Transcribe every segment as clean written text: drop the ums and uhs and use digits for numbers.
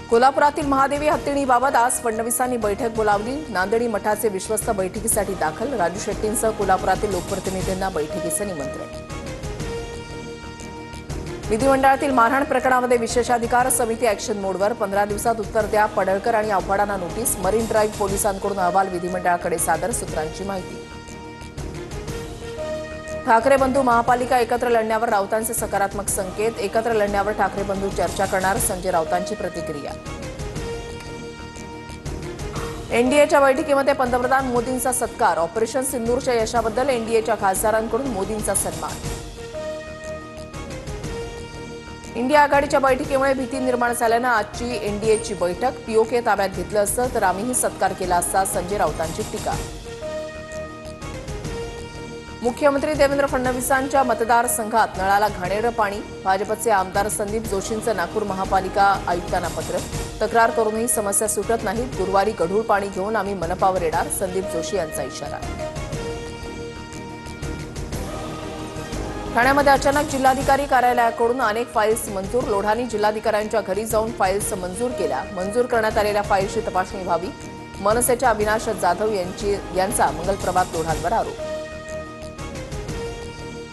कोल्हापुरातील महादेवी हत्तीणीबाबत आज फडणवीसांनी बैठक बोलावली। नांदेडी मठाचे विश्वस्त बैठकीसाठी दाखल। राजू शेट्टींसह कोल्हापुरातील लोकप्रतिनिधींना बैठकीचं निमंत्रण। विधिमंडळातील मारहाण प्रकरणामध्ये विशेषाधिकार समिती ॲक्शन मोडवर। 15 दिवसात उत्तर द्या। पडळकर आणि आव्हाडांना नोटीस। मरीन ड्राईव्ह पोलिसांकडून अहवाल विधिमंडळाकडे सादर। सूत्रांची माहिती। ठाकरे बंधू महापालिका एकत्र लढण्यावर राऊतांचे सकारात्मक संकेत। एकत्र लढण्यावर ठाकरे बंधू चर्चा करणार। संजय राऊतांची प्रतिक्रिया। एनडीएच्या बैठकीमध्ये पंतप्रधान मोदींचा सत्कार। ऑपरेशन सिंदूरच्या यशाबद्दल एनडीएच्या खासदारांकडून मोदींचा सन्मान। इंडिया आघाडीच्या बैठकीमुळे भीती निर्माण झाल्यानं आजची एनडीएची बैठक। पीओके ताब्यात घेतलं असतं तर आम्हीही सत्कार केला असता। संजय राऊतांची टीका। मुख्यमंत्री देवेंद्र फडणवीसांच्या मतदारसंघात नळाला घाणेरडं पाणी। भाजपचे आमदार संदीप जोशींचं नागपूर महापालिका आयुक्तांना पत्र। तक्रार करूनही समस्या सुटत नाहीत। गुरुवारी गढूळ पाणी घेऊन आम्ही मनपावर येणार। संदीप जोशी यांचा इशारा। ठाण्यामध्ये अचानक जिल्हाधिकारी कार्यालयाकडून अनेक फाईल्स मंजूर। लोढांनी जिल्हाधिकाऱ्यांच्या घरी जाऊन फाईल्स मंजूर केल्या। मंजूर करण्यात आलेल्या फाईल्सची तपासणी व्हावी। मनसेच्या अविनाश जाधव यांचा मंगलप्रभात लोढांवर आरोप।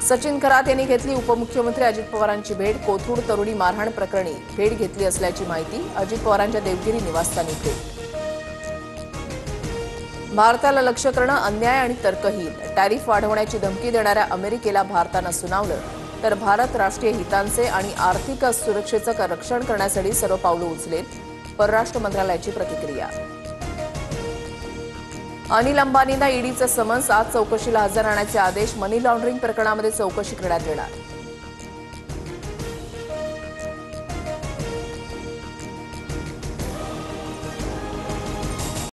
सचिन खरात यांनी घेतली उपमुख्यमंत्री अजित पवारांची भेट। कोथरूड तरुणी मारहाण प्रकरणी भेट घेतली असल्याची माहिती। अजित पवारांच्या देवगिरी निवासस्थानी भेट। भारताला लक्ष्य करणं अन्याय आणि तर्कहीन। टॅरिफ वाढवण्याची धमकी देणाऱ्या अमेरिकेला भारतानं सुनावलं तर भारत राष्ट्रीय हितांचे आणि आर्थिक सुरक्षेचं रक्षण करण्यासाठी सर्व पावलं उचलेल। परराष्ट्र मंत्रालयाची प्रतिक्रिया। अनिल अंबानींना ईडीचं समन्स। आज चौकशीला हजर राहण्याचे आदेश। मनी लॉन्ड्रिंग प्रकरणामध्ये चौकशी करण्यात येणार।